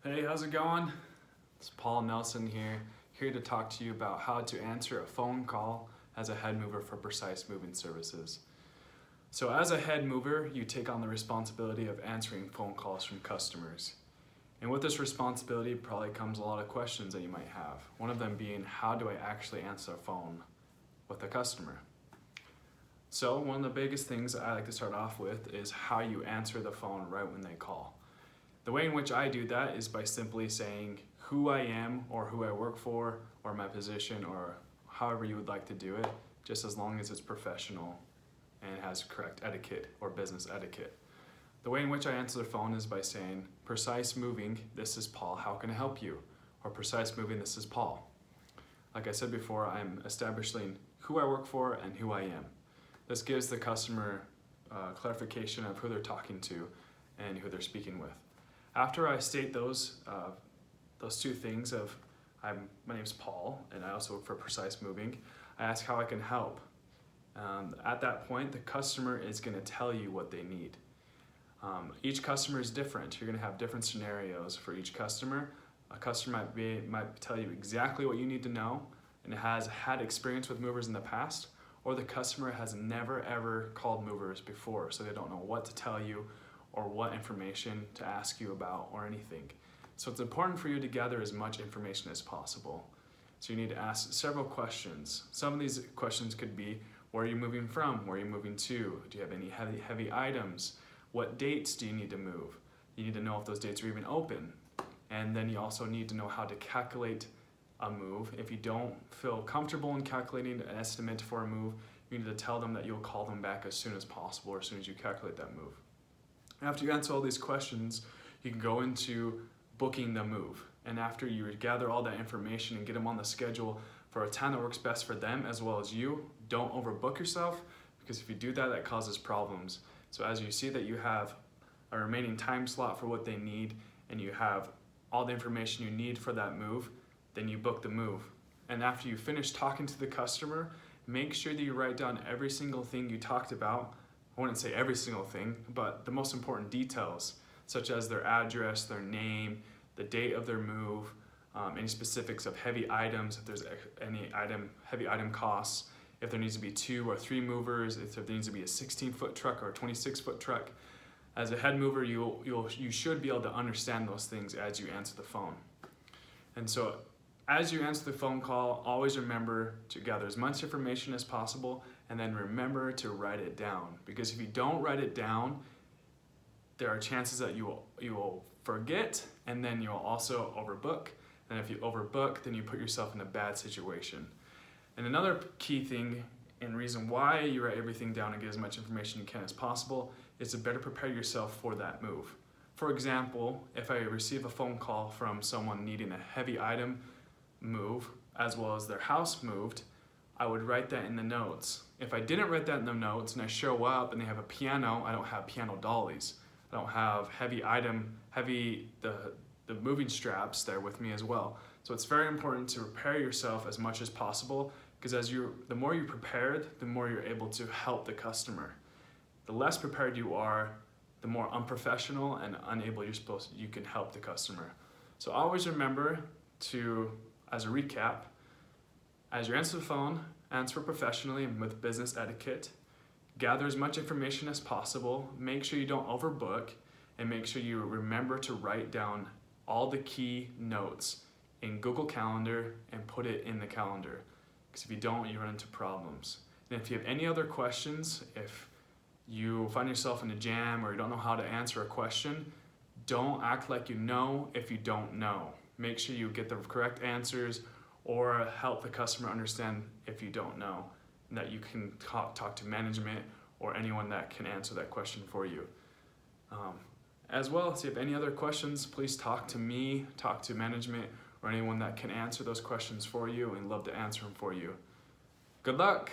Hey, how's it going? It's Paul Nelson here to talk to you about how to answer a phone call as a head mover for Precise Moving Services. So as a head mover, you take on the responsibility of answering phone calls from customers. And with this responsibility probably comes a lot of questions that you might have. One of them being, how do I actually answer a phone with a customer? So one of the biggest things I like to start off with is how you answer the phone right when they call. The way in which I do that is by simply saying who I am or who I work for or my position or however you would like to do it, just as long as it's professional and has correct etiquette or business etiquette. The way in which I answer the phone is by saying, Precise Moving, this is Paul, how can I help you? Or Precise Moving, this is Paul. Like I said before, I'm establishing who I work for and who I am. This gives the customer clarification of who they're talking to and who they're speaking with. After I state those two things of my name's Paul and I also work for Precise Moving, I ask how I can help. At that point, the customer is going to tell you what they need. Each customer is different. You're going to have different scenarios for each customer. A customer might tell you exactly what you need to know and has had experience with movers in the past, or the customer has never ever called movers before, so they don't know what to tell you or what information to ask you about or anything. So it's important for you to gather as much information as possible. So you need to ask several questions. Some of these questions could be, where are you moving from? Where are you moving to? Do you have any heavy items? What dates do you need to move? You need to know if those dates are even open. And then you also need to know how to calculate a move. If you don't feel comfortable in calculating an estimate for a move, you need to tell them that you'll call them back as soon as possible or as soon as you calculate that move. After you answer all these questions, you can go into booking the move. And after you gather all that information and get them on the schedule for a time that works best for them as well as you, don't overbook yourself, because if you do that, that causes problems. So as you see that you have a remaining time slot for what they need and you have all the information you need for that move, then you book the move. And after you finish talking to the customer, make sure that you write down every single thing you talked about. I wouldn't say every single thing, but the most important details, such as their address, their name, the date of their move, any specifics of heavy items, if there's any heavy item costs, if there needs to be 2 or 3 movers, if there needs to be a 16-foot truck or a 26-foot truck. As a head mover, you should be able to understand those things as you answer the phone. And so as you answer the phone call, always remember to gather as much information as possible and then remember to write it down. Because if you don't write it down, there are chances that you will forget and then you'll also overbook. And if you overbook, then you put yourself in a bad situation. And another key thing and reason why you write everything down and get as much information you can as possible is to better prepare yourself for that move. For example, if I receive a phone call from someone needing a heavy item move as well as their house moved, I would write that in the notes. If I didn't write that in the notes and I show up and they have a piano, I don't have piano dollies. I don't have the moving straps there with me as well. So it's very important to prepare yourself as much as possible, because the more you're prepared, the more you're able to help the customer. The less prepared you are, the more unprofessional and unable you can help the customer. So always remember to, as a recap, as you answer the phone, answer professionally and with business etiquette. Gather as much information as possible. Make sure you don't overbook, and make sure you remember to write down all the key notes in Google Calendar and put it in the calendar. Because if you don't, you run into problems. And if you have any other questions, if you find yourself in a jam or you don't know how to answer a question, don't act like you know if you don't know. Make sure you get the correct answers or help the customer understand if you don't know, and that you can talk to management or anyone that can answer that question for you. As well, if you have any other questions, please talk to me, talk to management, or anyone that can answer those questions for you, and love to answer them for you. Good luck!